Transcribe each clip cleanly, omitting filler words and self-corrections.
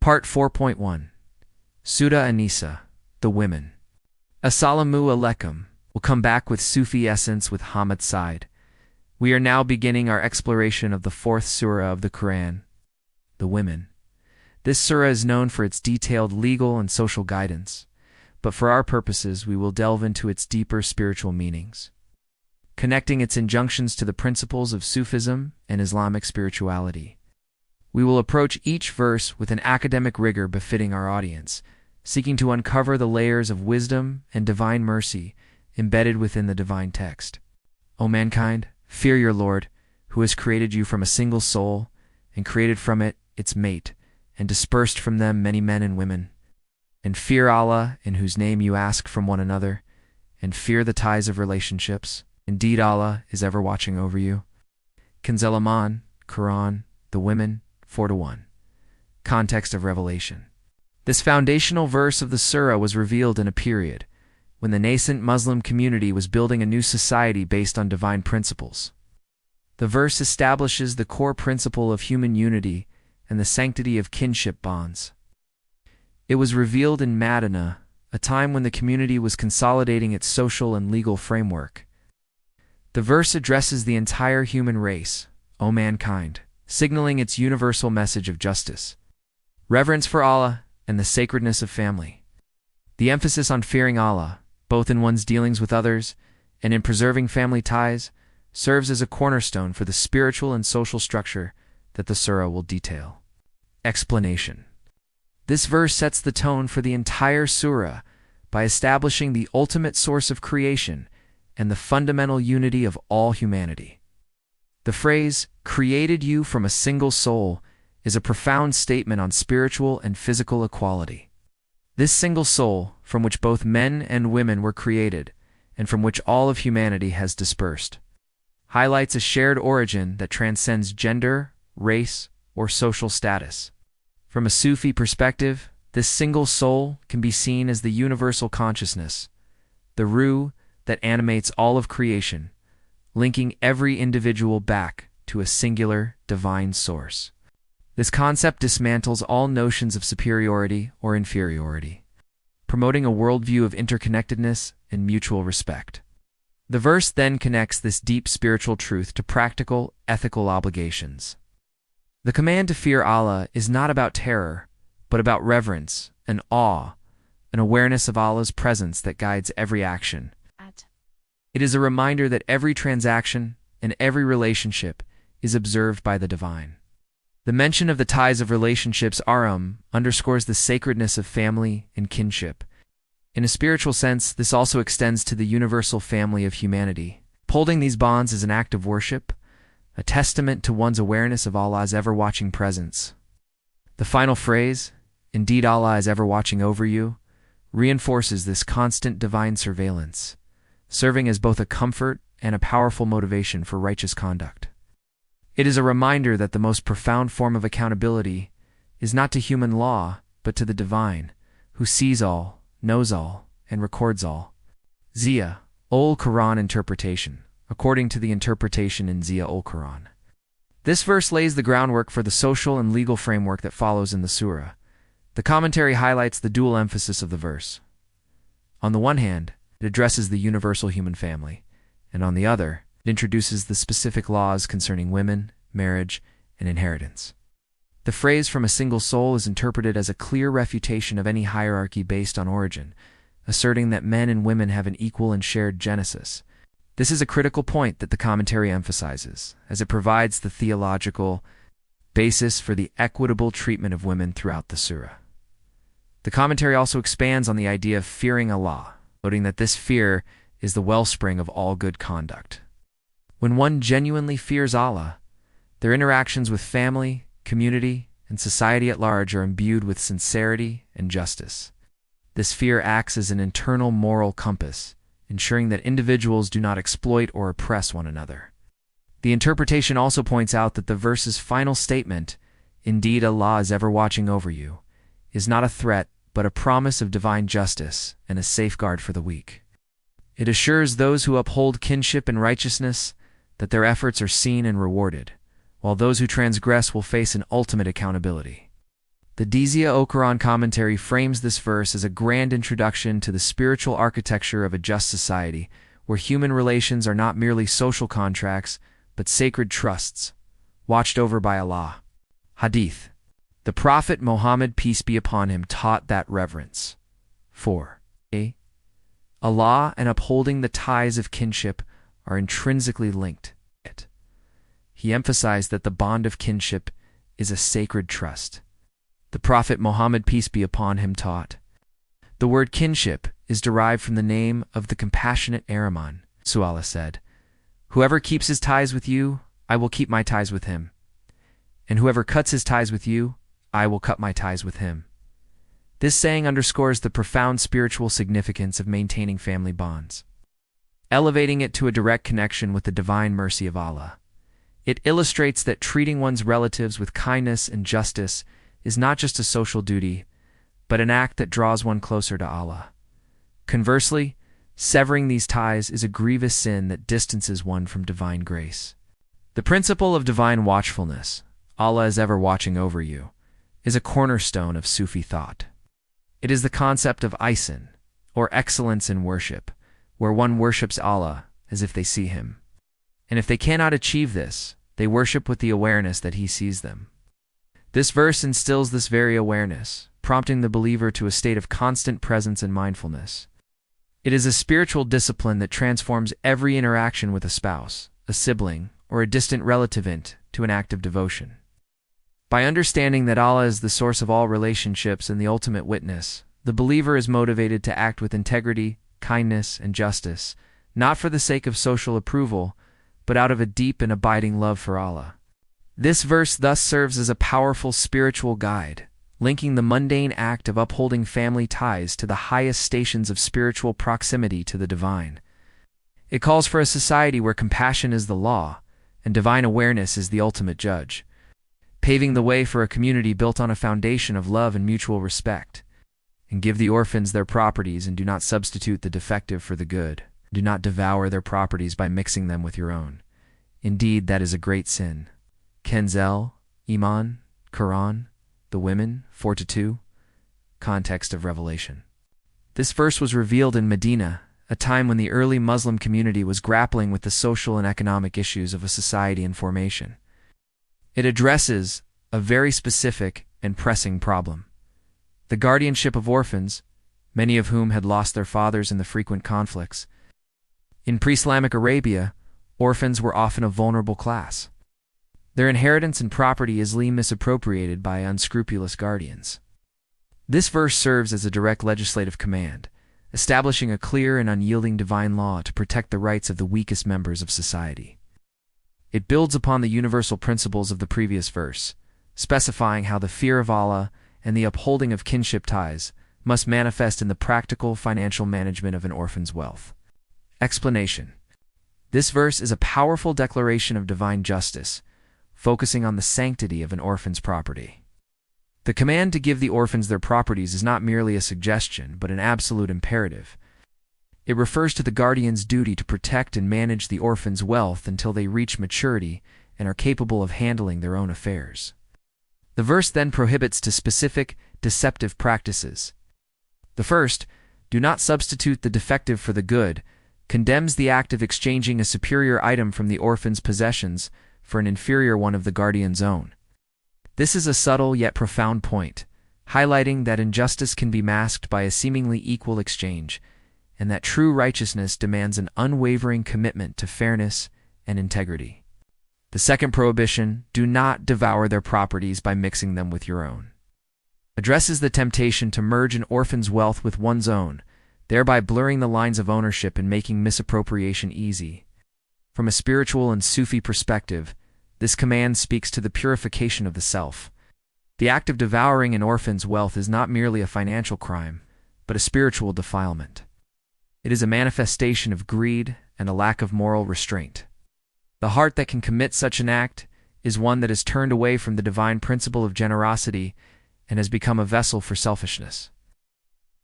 Part 4.1 Surah An-Nisa, the Women. Assalamu alaikum. We'll come back with Sufi essence with Hammad Syed. We are now beginning our exploration of the fourth surah of the Quran, the Women. This surah is known for its detailed legal and social guidance, but for our purposes we will delve into its deeper spiritual meanings, connecting its injunctions to the principles of Sufism and Islamic spirituality. We will approach each verse with an academic rigor befitting our audience, seeking to uncover the layers of wisdom and divine mercy embedded within the divine text. O mankind, fear your Lord, who has created you from a single soul, and created from it its mate, and dispersed from them many men and women. And fear Allah, in whose name you ask from one another, and fear the ties of relationships. Indeed, Allah is ever watching over you. Kanzul Iman, Quran, the Women, 4:1. Context of revelation. This foundational verse of the surah was revealed in a period when the nascent Muslim community was building a new society based on divine principles. The verse establishes the core principle of human unity and the sanctity of kinship bonds. It was revealed in Medina, a time when the community was consolidating its social and legal framework. The verse addresses the entire human race, O mankind, signaling its universal message of justice, reverence for Allah, and the sacredness of family. The emphasis on fearing Allah, both in one's dealings with others and in preserving family ties, serves as a cornerstone for the spiritual and social structure that the surah will detail. Explanation. This verse sets the tone for the entire surah by establishing the ultimate source of creation and the fundamental unity of all humanity. The phrase, "created you from a single soul," is a profound statement on spiritual and physical equality. This single soul, from which both men and women were created, and from which all of humanity has dispersed, highlights a shared origin that transcends gender, race, or social status. From a Sufi perspective, this single soul can be seen as the universal consciousness, the ruh that animates all of creation, linking every individual back to a singular divine source. This concept dismantles all notions of superiority or inferiority, promoting a worldview of interconnectedness and mutual respect. The verse then connects this deep spiritual truth to practical, ethical obligations. The command to fear Allah is not about terror, but about reverence and awe, an awareness of Allah's presence that guides every action. It is a reminder that every transaction and every relationship is observed by the divine. The mention of the ties of relationships underscores the sacredness of family and kinship. In a spiritual sense, this also extends to the universal family of humanity. Upholding these bonds is an act of worship, a testament to one's awareness of Allah's ever-watching presence. The final phrase, "Indeed Allah is ever watching over you," reinforces this constant divine surveillance, serving as both a comfort and a powerful motivation for righteous conduct. It is a reminder that the most profound form of accountability is not to human law, but to the divine, who sees all, knows all, and records all. Zia, Ul Quran interpretation, according to the interpretation in Zia Ul Quran. This verse lays the groundwork for the social and legal framework that follows in the surah. The commentary highlights the dual emphasis of the verse. On the one hand, it addresses the universal human family, and on the other, it introduces the specific laws concerning women, marriage, and inheritance. The phrase "from a single soul" is interpreted as a clear refutation of any hierarchy based on origin, asserting that men and women have an equal and shared genesis. This is a critical point that the commentary emphasizes, as it provides the theological basis for the equitable treatment of women throughout the surah. The commentary also expands on the idea of fearing Allah, noting that this fear is the wellspring of all good conduct. When one genuinely fears Allah, their interactions with family, community, and society at large are imbued with sincerity and justice. This fear acts as an internal moral compass, ensuring that individuals do not exploit or oppress one another. The interpretation also points out that the verse's final statement, "Indeed Allah is ever watching over you," is not a threat but a promise of divine justice and a safeguard for the weak. It assures those who uphold kinship and righteousness that their efforts are seen and rewarded, while those who transgress will face an ultimate accountability. The Dizia Quran commentary frames this verse as a grand introduction to the spiritual architecture of a just society, where human relations are not merely social contracts, but sacred trusts, watched over by Allah. Hadith. The Prophet Muhammad, peace be upon him, taught that reverence for Allah and upholding the ties of kinship are intrinsically linked. He emphasized that the bond of kinship is a sacred trust. The Prophet Muhammad, peace be upon him, taught. The word kinship is derived from the name of the compassionate Ahriman. So Allah said, "Whoever keeps his ties with you, I will keep my ties with him. And whoever cuts his ties with you, I will cut my ties with him." This saying underscores the profound spiritual significance of maintaining family bonds, elevating it to a direct connection with the divine mercy of Allah. It illustrates that treating one's relatives with kindness and justice is not just a social duty, but an act that draws one closer to Allah. Conversely, severing these ties is a grievous sin that distances one from divine grace. The principle of divine watchfulness, Allah is ever watching over you, is a cornerstone of Sufi thought. It is the concept of ihsan, or excellence in worship, where one worships Allah as if they see Him. And if they cannot achieve this, they worship with the awareness that He sees them. This verse instills this very awareness, prompting the believer to a state of constant presence and mindfulness. It is a spiritual discipline that transforms every interaction with a spouse, a sibling, or a distant relative into an act of devotion. By understanding that Allah is the source of all relationships and the ultimate witness, the believer is motivated to act with integrity, kindness, and justice, not for the sake of social approval, but out of a deep and abiding love for Allah. This verse thus serves as a powerful spiritual guide, linking the mundane act of upholding family ties to the highest stations of spiritual proximity to the divine. It calls for a society where compassion is the law, and divine awareness is the ultimate judge, paving the way for a community built on a foundation of love and mutual respect. And give the orphans their properties, and do not substitute the defective for the good. Do not devour their properties by mixing them with your own. Indeed, that is a great sin. Kanzul Iman, Quran, the women, 4-2, context of Revelation. This verse was revealed in Medina, a time when the early Muslim community was grappling with the social and economic issues of a society in formation. It addresses a very specific and pressing problem: the guardianship of orphans, many of whom had lost their fathers in the frequent conflicts. In pre-Islamic Arabia, orphans were often a vulnerable class. Their inheritance and property easily misappropriated by unscrupulous guardians. This verse serves as a direct legislative command, establishing a clear and unyielding divine law to protect the rights of the weakest members of society. It builds upon the universal principles of the previous verse, specifying how the fear of Allah and the upholding of kinship ties must manifest in the practical financial management of an orphan's wealth. Explanation. This verse is a powerful declaration of divine justice, focusing on the sanctity of an orphan's property. The command to give the orphans their properties is not merely a suggestion, but an absolute imperative. It refers to the guardian's duty to protect and manage the orphan's wealth until they reach maturity and are capable of handling their own affairs. The verse then prohibits specific, deceptive practices. The first, "do not substitute the defective for the good," condemns the act of exchanging a superior item from the orphan's possessions for an inferior one of the guardian's own. This is a subtle yet profound point, highlighting that injustice can be masked by a seemingly equal exchange, and that true righteousness demands an unwavering commitment to fairness and integrity. The second prohibition, "do not devour their properties by mixing them with your own," addresses the temptation to merge an orphan's wealth with one's own, thereby blurring the lines of ownership and making misappropriation easy. From a spiritual and Sufi perspective, this command speaks to the purification of the self. The act of devouring an orphan's wealth is not merely a financial crime, but a spiritual defilement. It is a manifestation of greed and a lack of moral restraint. The heart that can commit such an act is one that has turned away from the divine principle of generosity and has become a vessel for selfishness.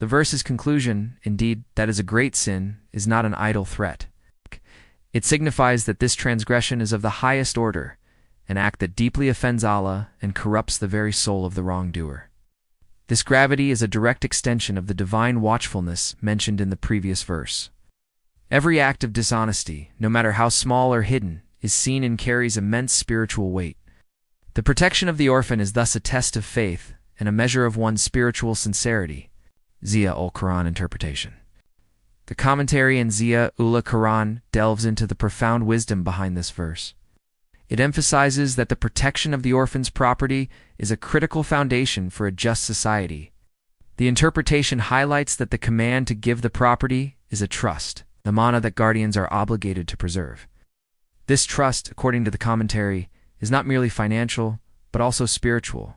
The verse's conclusion, "Indeed, that is a great sin," is not an idle threat. It signifies that this transgression is of the highest order, an act that deeply offends Allah and corrupts the very soul of the wrongdoer. This gravity is a direct extension of the divine watchfulness mentioned in the previous verse. Every act of dishonesty, no matter how small or hidden, is seen and carries immense spiritual weight. The protection of the orphan is thus a test of faith and a measure of one's spiritual sincerity. Zia ul Quran interpretation. The commentary in Zia ul Quran delves into the profound wisdom behind this verse. It emphasizes that the protection of the orphan's property is a critical foundation for a just society. The interpretation highlights that the command to give the property is a trust, the mana that guardians are obligated to preserve. This trust, according to the commentary, is not merely financial, but also spiritual.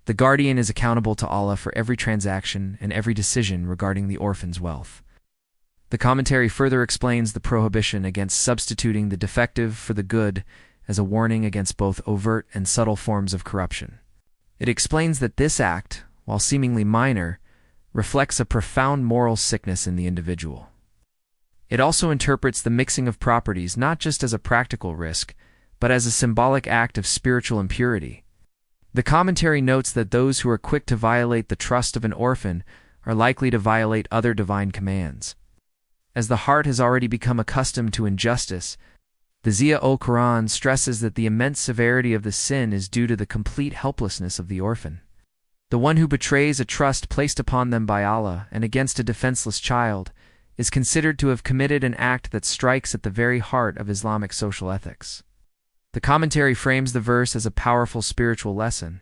The guardian is accountable to Allah for every transaction and every decision regarding the orphan's wealth. The commentary further explains the prohibition against substituting the defective for the good as a warning against both overt and subtle forms of corruption. It explains that this act, while seemingly minor, reflects a profound moral sickness in the individual. It also interprets the mixing of properties not just as a practical risk, but as a symbolic act of spiritual impurity. The commentary notes that those who are quick to violate the trust of an orphan are likely to violate other divine commands. As the heart has already become accustomed to injustice, the Zia ul Quran stresses that the immense severity of the sin is due to the complete helplessness of the orphan. The one who betrays a trust placed upon them by Allah and against a defenseless child is considered to have committed an act that strikes at the very heart of Islamic social ethics. The commentary frames the verse as a powerful spiritual lesson.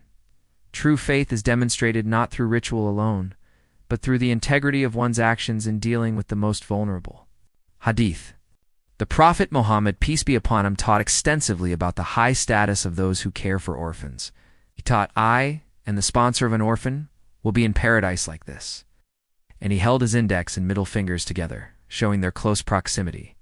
True faith is demonstrated not through ritual alone, but through the integrity of one's actions in dealing with the most vulnerable. Hadith. The Prophet Muhammad, peace be upon him, taught extensively about the high status of those who care for orphans. He taught, "I and the sponsor of an orphan will be in paradise like this." And he held his index and middle fingers together, showing their close proximity.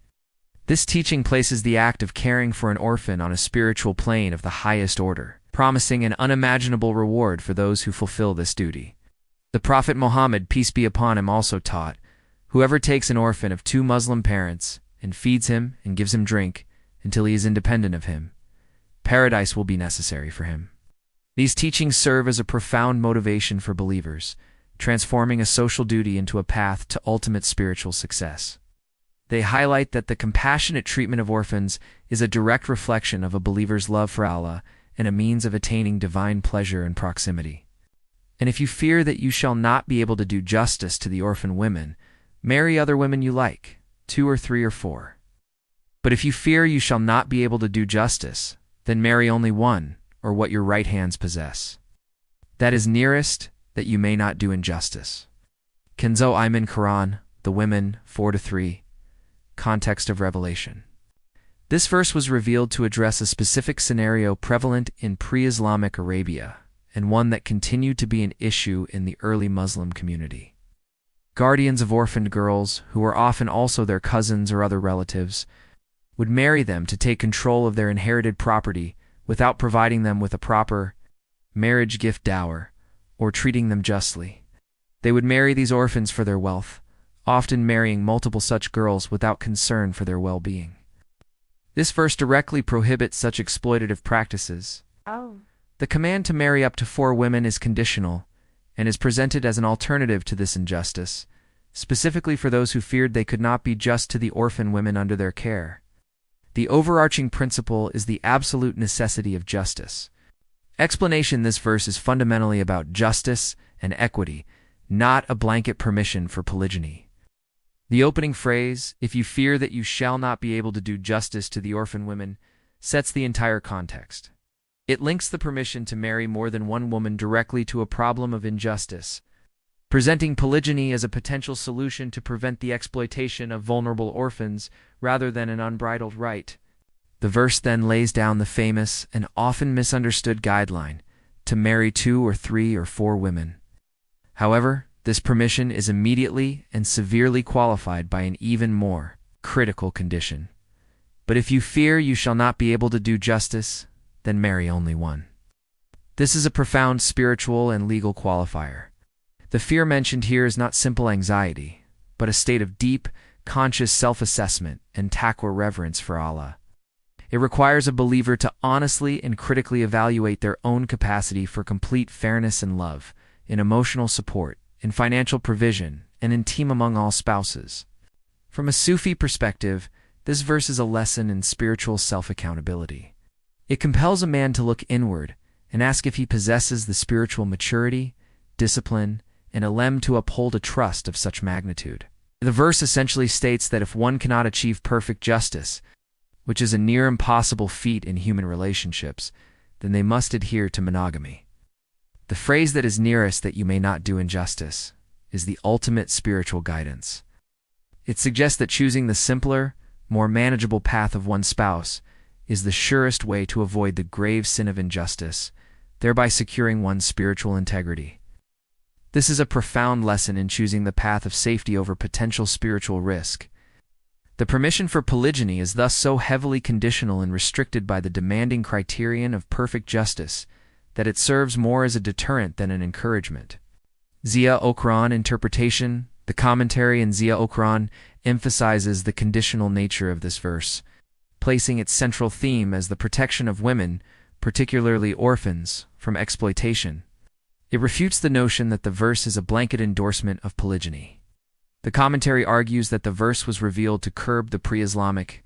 This teaching places the act of caring for an orphan on a spiritual plane of the highest order, promising an unimaginable reward for those who fulfill this duty. The Prophet Muhammad, peace be upon him, also taught, "Whoever takes an orphan of 2 Muslim parents and feeds him and gives him drink until he is independent of him, paradise will be necessary for him." These teachings serve as a profound motivation for believers, transforming a social duty into a path to ultimate spiritual success. They highlight that the compassionate treatment of orphans is a direct reflection of a believer's love for Allah and a means of attaining divine pleasure and proximity. And if you fear that you shall not be able to do justice to the orphan women, marry other women you like, 2 or 3 or 4. But if you fear you shall not be able to do justice, then marry only one, or what your right hands possess. That is nearest, that you may not do injustice. Kanzul Iman Quran, the women, 4-3. Context of revelation. This verse was revealed to address a specific scenario prevalent in pre-Islamic Arabia, and one that continued to be an issue in the early Muslim community. Guardians of orphaned girls, who were often also their cousins or other relatives, would marry them to take control of their inherited property without providing them with a proper marriage gift dower, or treating them justly. They would marry these orphans for their wealth, often marrying multiple such girls without concern for their well-being. This verse directly prohibits such exploitative practices. The command to marry up to 4 women is conditional, and is presented as an alternative to this injustice, specifically for those who feared they could not be just to the orphan women under their care. The overarching principle is the absolute necessity of justice. Explanation: this verse is fundamentally about justice and equity, not a blanket permission for polygyny. The opening phrase, "If you fear that you shall not be able to do justice to the orphan women," sets the entire context. It links the permission to marry more than one woman directly to a problem of injustice, presenting polygyny as a potential solution to prevent the exploitation of vulnerable orphans rather than an unbridled right. The verse then lays down the famous and often misunderstood guideline to marry 2 or 3 or 4 women. However, this permission is immediately and severely qualified by an even more critical condition. "But if you fear you shall not be able to do justice, then marry only one." This is a profound spiritual and legal qualifier. The fear mentioned here is not simple anxiety, but a state of deep, conscious self-assessment and taqwa reverence for Allah. It requires a believer to honestly and critically evaluate their own capacity for complete fairness and love, in emotional support, in financial provision, and in team among all spouses. From a Sufi perspective, this verse is a lesson in spiritual self-accountability. It compels a man to look inward and ask if he possesses the spiritual maturity, discipline, and ilm to uphold a trust of such magnitude. The verse essentially states that if one cannot achieve perfect justice, which is a near impossible feat in human relationships, then they must adhere to monogamy. The phrase that is nearest that you may not do injustice is the ultimate spiritual guidance. It suggests that choosing the simpler, more manageable path of one spouse is the surest way to avoid the grave sin of injustice, thereby securing one's spiritual integrity. This is a profound lesson in choosing the path of safety over potential spiritual risk. The permission for polygyny is thus so heavily conditional and restricted by the demanding criterion of perfect justice that it serves more as a deterrent than an encouragement. Ziya-ul-Quran interpretation. The commentary in Ziya-ul-Quran emphasizes the conditional nature of this verse, placing its central theme as the protection of women, particularly orphans, from exploitation. It refutes the notion that the verse is a blanket endorsement of polygyny. The commentary argues that the verse was revealed to curb the pre-Islamic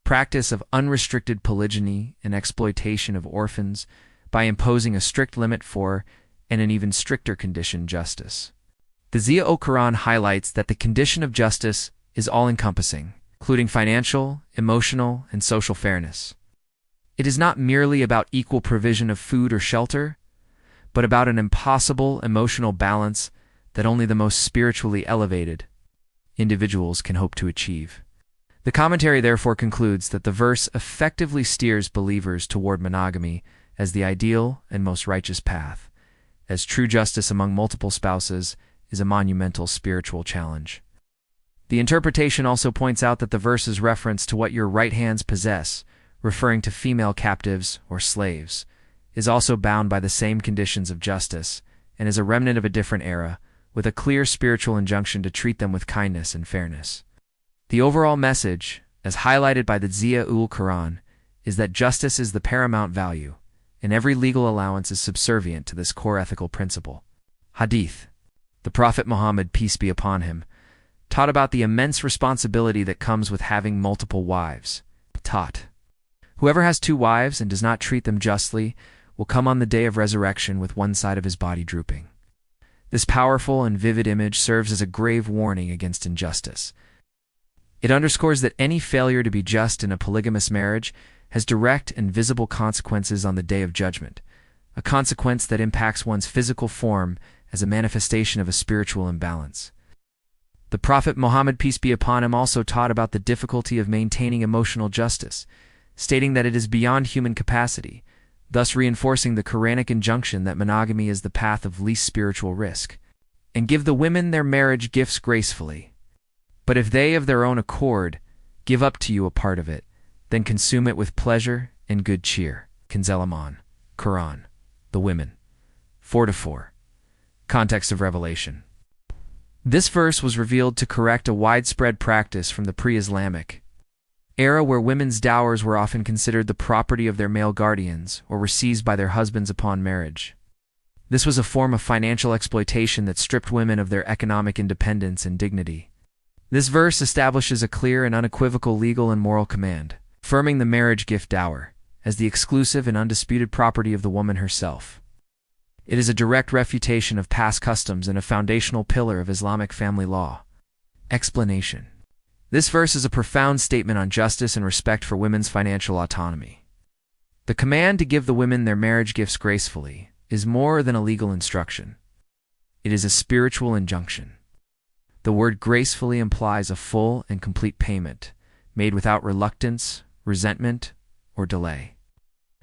practice of unrestricted polygyny and exploitation of orphans by imposing a strict limit for, and an even stricter condition, justice. The Ziya-ul-Quran highlights that the condition of justice is all-encompassing, including financial, emotional, and social fairness. It is not merely about equal provision of food or shelter, but about an impossible emotional balance that only the most spiritually elevated individuals can hope to achieve. The commentary therefore concludes that the verse effectively steers believers toward monogamy as the ideal and most righteous path, as true justice among multiple spouses is a monumental spiritual challenge. The interpretation also points out that the verse's reference to what your right hands possess, referring to female captives or slaves, is also bound by the same conditions of justice and is a remnant of a different era, with a clear spiritual injunction to treat them with kindness and fairness. The overall message, as highlighted by the Ziya-ul-Quran, is that justice is the paramount value, and every legal allowance is subservient to this core ethical principle. Hadith. The Prophet Muhammad, peace be upon him, taught about the immense responsibility that comes with having multiple wives. Taught, whoever has 2 wives and does not treat them justly will come on the day of resurrection with one side of his body drooping. This powerful and vivid image serves as a grave warning against injustice. It underscores that any failure to be just in a polygamous marriage has direct and visible consequences on the day of judgment, a consequence that impacts one's physical form as a manifestation of a spiritual imbalance. The Prophet Muhammad, peace be upon him, also taught about the difficulty of maintaining emotional justice, stating that it is beyond human capacity, thus reinforcing the Quranic injunction that monogamy is the path of least spiritual risk. And give the women their marriage gifts gracefully. But if they of their own accord give up to you a part of it, then consume it with pleasure and good cheer. Kanzul Iman, Quran, the women. 4-4. Context of revelation. This verse was revealed to correct a widespread practice from the pre-Islamic era where women's dowers were often considered the property of their male guardians or were seized by their husbands upon marriage. This was a form of financial exploitation that stripped women of their economic independence and dignity. This verse establishes a clear and unequivocal legal and moral command, affirming the marriage gift dower as the exclusive and undisputed property of the woman herself. It is a direct refutation of past customs and a foundational pillar of Islamic family law. Explanation. This verse is a profound statement on justice and respect for women's financial autonomy. The command to give the women their marriage gifts gracefully is more than a legal instruction. It is a spiritual injunction. The word gracefully implies a full and complete payment, made without reluctance, resentment, or delay.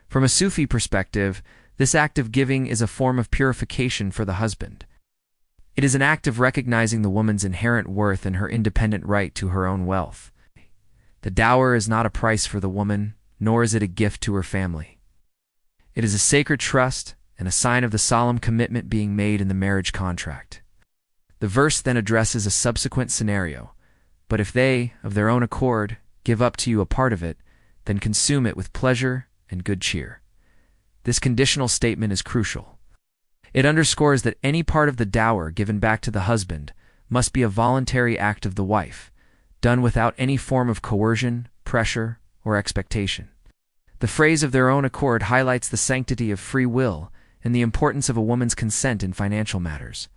From a Sufi perspective, this act of giving is a form of purification for the husband. It is an act of recognizing the woman's inherent worth and her independent right to her own wealth. The dower is not a price for the woman, nor is it a gift to her family. It is a sacred trust and a sign of the solemn commitment being made in the marriage contract. The verse then addresses a subsequent scenario, but if they, of their own accord, give up to you a part of it, then consume it with pleasure and good cheer. This conditional statement is crucial. It underscores that any part of the dower given back to the husband must be a voluntary act of the wife, done without any form of coercion, pressure, or expectation. The phrase "of their own accord" highlights the sanctity of free will and the importance of a woman's consent in financial matters.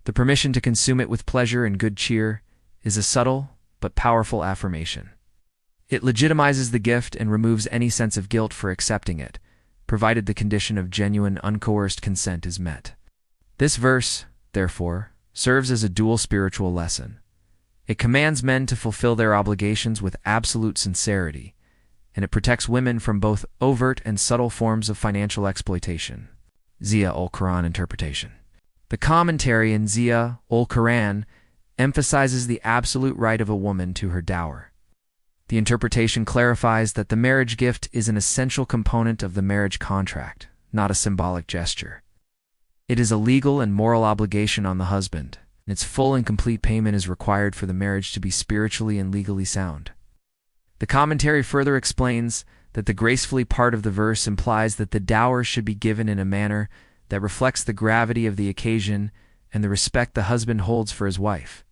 The permission to consume it with pleasure and good cheer is a subtle but powerful affirmation. It legitimizes the gift and removes any sense of guilt for accepting it, provided the condition of genuine, uncoerced consent is met. This verse, therefore, serves as a dual spiritual lesson. It commands men to fulfill their obligations with absolute sincerity, and it protects women from both overt and subtle forms of financial exploitation. Zia ul-Quran interpretation. The commentary in Zia ul-Quran emphasizes the absolute right of a woman to her dower. The interpretation clarifies that the marriage gift is an essential component of the marriage contract, not a symbolic gesture. It is a legal and moral obligation on the husband, and its full and complete payment is required for the marriage to be spiritually and legally sound. The commentary further explains that the gracefully part of the verse implies that the dower should be given in a manner that reflects the gravity of the occasion and the respect the husband holds for his wife.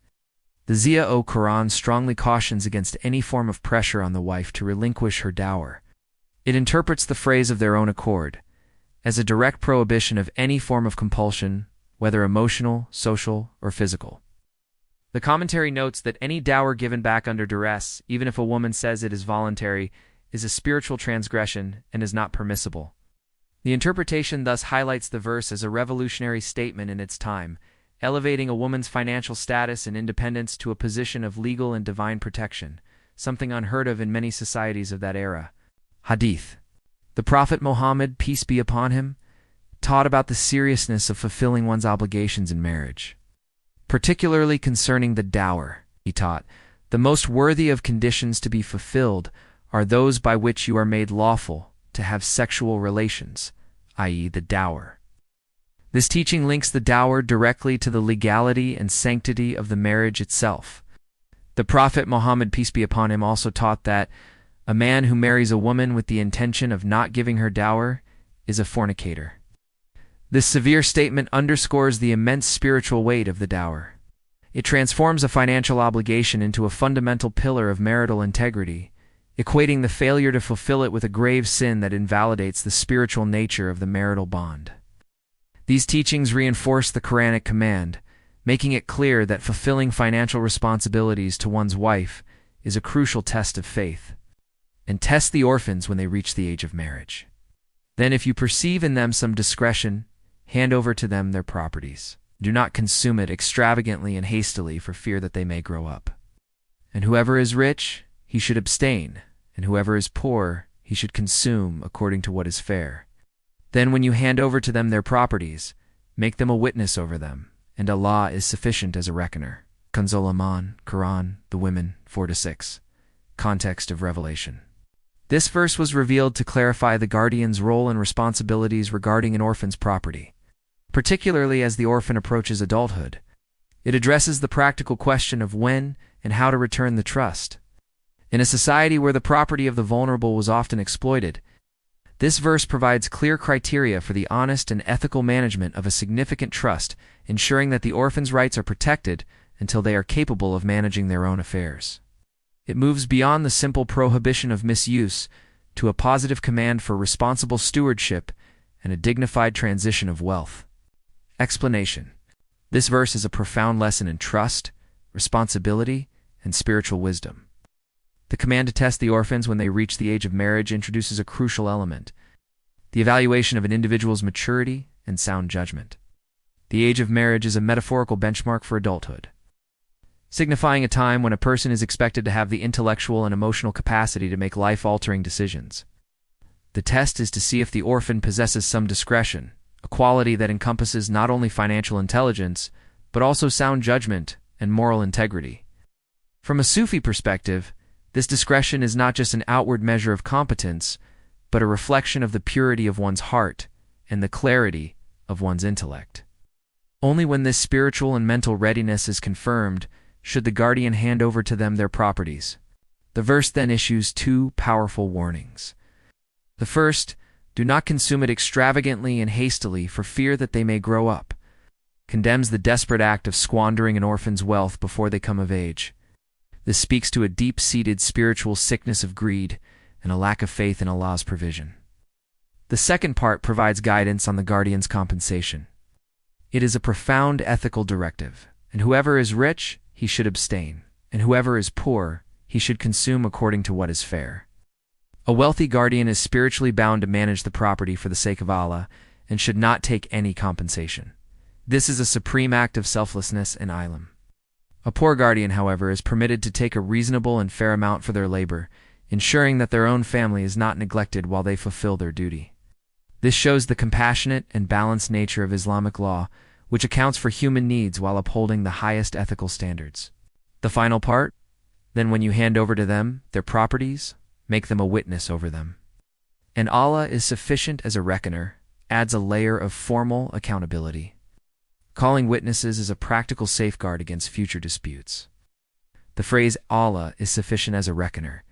The Zia ul-Quran strongly cautions against any form of pressure on the wife to relinquish her dower. It interprets the phrase "of their own accord" as a direct prohibition of any form of compulsion, whether emotional, social, or physical. The commentary notes that any dower given back under duress, even if a woman says it is voluntary, is a spiritual transgression and is not permissible. The interpretation thus highlights the verse as a revolutionary statement in its time, elevating a woman's financial status and independence to a position of legal and divine protection, something unheard of in many societies of that era. Hadith. The Prophet Muhammad, peace be upon him, taught about the seriousness of fulfilling one's obligations in marriage. Particularly concerning the dower, he taught, the most worthy of conditions to be fulfilled are those by which you are made lawful to have sexual relations, i.e., the dower. This teaching links the dower directly to the legality and sanctity of the marriage itself. The Prophet Muhammad, peace be upon him, also taught that a man who marries a woman with the intention of not giving her dower is a fornicator. This severe statement underscores the immense spiritual weight of the dower. It transforms a financial obligation into a fundamental pillar of marital integrity, equating the failure to fulfill it with a grave sin that invalidates the spiritual nature of the marital bond. These teachings reinforce the Quranic command, making it clear that fulfilling financial responsibilities to one's wife is a crucial test of faith. And test the orphans when they reach the age of marriage. Then, if you perceive in them some discretion, hand over to them their properties. Do not consume it extravagantly and hastily for fear that they may grow up. And whoever is rich, he should abstain, and whoever is poor, he should consume according to what is fair. Then when you hand over to them their properties, make them a witness over them, and Allah is sufficient as a reckoner. Kanzul Iman, Quran, the Women, 4-6. Context of Revelation. This verse was revealed to clarify the guardian's role and responsibilities regarding an orphan's property, particularly as the orphan approaches adulthood. It addresses the practical question of when and how to return the trust. In a society where the property of the vulnerable was often exploited, this verse provides clear criteria for the honest and ethical management of a significant trust, ensuring that the orphan's rights are protected until they are capable of managing their own affairs. It moves beyond the simple prohibition of misuse to a positive command for responsible stewardship and a dignified transition of wealth. Explanation. This verse is a profound lesson in trust, responsibility, and spiritual wisdom. The command to test the orphans when they reach the age of marriage introduces a crucial element: the evaluation of an individual's maturity and sound judgment. The age of marriage is a metaphorical benchmark for adulthood, signifying a time when a person is expected to have the intellectual and emotional capacity to make life-altering decisions. The test is to see if the orphan possesses some discretion, a quality that encompasses not only financial intelligence, but also sound judgment and moral integrity. From a Sufi perspective, this discretion is not just an outward measure of competence, but a reflection of the purity of one's heart and the clarity of one's intellect. Only when this spiritual and mental readiness is confirmed should the guardian hand over to them their properties. The verse then issues two powerful warnings. The first, Do not consume it extravagantly and hastily for fear that they may grow up. Condemns the desperate act of squandering an orphan's wealth before they come of age. This speaks to a deep-seated spiritual sickness of greed and a lack of faith in Allah's provision. The second part provides guidance on the guardian's compensation. It is a profound ethical directive, and whoever is rich, he should abstain, and whoever is poor, he should consume according to what is fair. A wealthy guardian is spiritually bound to manage the property for the sake of Allah and should not take any compensation. This is a supreme act of selflessness and ilm. A poor guardian, however, is permitted to take a reasonable and fair amount for their labor, ensuring that their own family is not neglected while they fulfill their duty. This shows the compassionate and balanced nature of Islamic law, which accounts for human needs while upholding the highest ethical standards. The final part? Then when you hand over to them their properties, make them a witness over them. And Allah is sufficient as a reckoner, adds a layer of formal accountability. Calling witnesses is a practical safeguard against future disputes. The phrase Allah is sufficient as a reckoner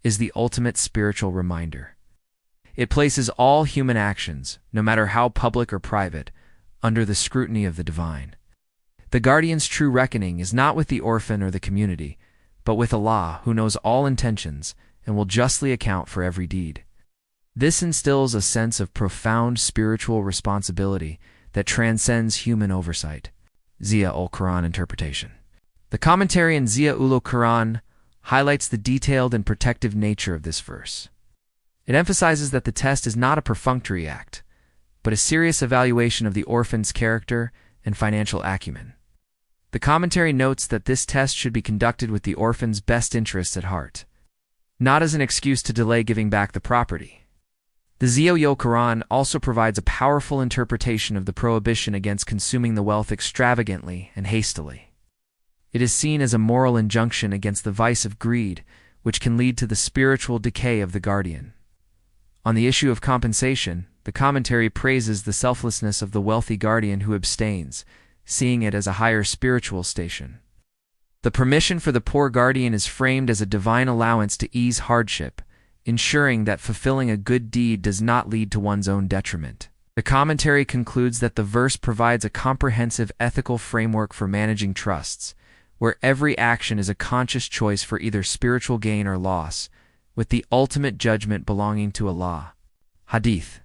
is the ultimate spiritual reminder. It places all human actions, no matter how public or private, under the scrutiny of the divine. The guardian's true reckoning is not with the orphan or the community, but with Allah, who knows all intentions and will justly account for every deed. This instills a sense of profound spiritual responsibility that transcends human oversight. Ziya-ul-Quran interpretation. The commentary in Ziya-ul-Quran highlights the detailed and protective nature of this verse. It emphasizes that the test is not a perfunctory act, but a serious evaluation of the orphan's character and financial acumen. The commentary notes that this test should be conducted with the orphan's best interests at heart, not as an excuse to delay giving back the property. The Ziya-ul-Quran also provides a powerful interpretation of the prohibition against consuming the wealth extravagantly and hastily. It is seen as a moral injunction against the vice of greed, which can lead to the spiritual decay of the guardian. On the issue of compensation, the commentary praises the selflessness of the wealthy guardian who abstains, seeing it as a higher spiritual station. The permission for the poor guardian is framed as a divine allowance to ease hardship, ensuring that fulfilling a good deed does not lead to one's own detriment. The commentary concludes that the verse provides a comprehensive ethical framework for managing trusts, where every action is a conscious choice for either spiritual gain or loss, with the ultimate judgment belonging to Allah. Hadith.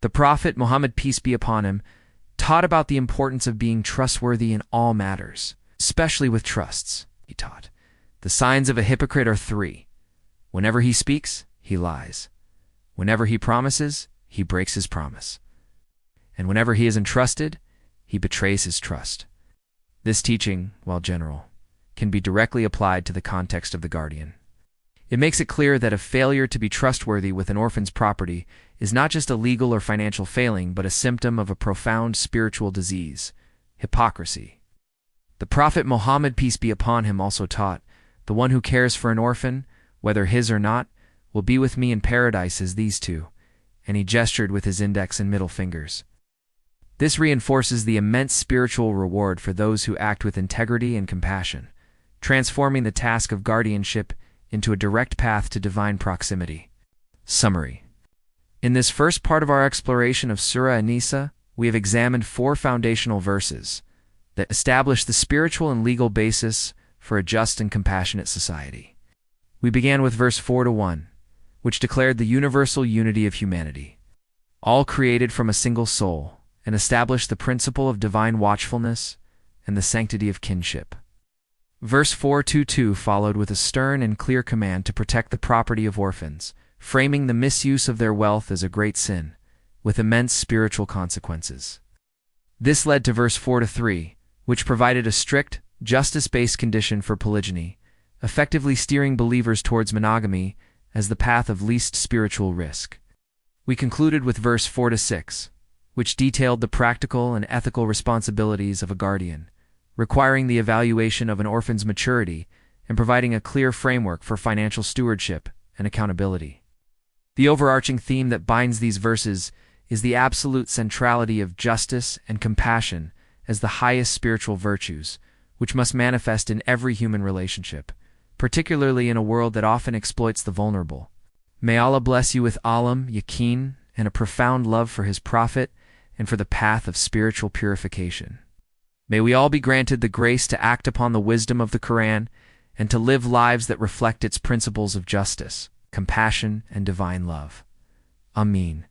The Prophet, Muhammad peace be upon him, taught about the importance of being trustworthy in all matters, especially with trusts. He taught, "The signs of a hypocrite are three. Whenever he speaks, he lies. Whenever he promises, he breaks his promise. And whenever he is entrusted, he betrays his trust." This teaching, while general, can be directly applied to the context of the guardian. It makes it clear that a failure to be trustworthy with an orphan's property is not just a legal or financial failing, but a symptom of a profound spiritual disease, hypocrisy. The Prophet Muhammad peace be upon him also taught, "The one who cares for an orphan, whether his or not, will be with me in paradise as these two," and he gestured with his index and middle fingers. This reinforces the immense spiritual reward for those who act with integrity and compassion, transforming the task of guardianship into a direct path to divine proximity. Summary. In this first part of our exploration of Surah An-Nisa, we have examined 4 foundational verses that establish the spiritual and legal basis for a just and compassionate society. We began with verse 4-1, which declared the universal unity of humanity, all created from a single soul, and established the principle of divine watchfulness and the sanctity of kinship. Verse 4-2 followed with a stern and clear command to protect the property of orphans, framing the misuse of their wealth as a great sin, with immense spiritual consequences. This led to verse 4-3, which provided a strict, justice-based condition for polygyny, effectively steering believers towards monogamy as the path of least spiritual risk. We concluded with verse 4-6, which detailed the practical and ethical responsibilities of a guardian, requiring the evaluation of an orphan's maturity and providing a clear framework for financial stewardship and accountability. The overarching theme that binds these verses is the absolute centrality of justice and compassion as the highest spiritual virtues, which must manifest in every human relationship, particularly in a world that often exploits the vulnerable. May Allah bless you with alim, yaqeen, and a profound love for his Prophet and for the path of spiritual purification. May we all be granted the grace to act upon the wisdom of the Quran and to live lives that reflect its principles of justice, compassion, and divine love. Ameen.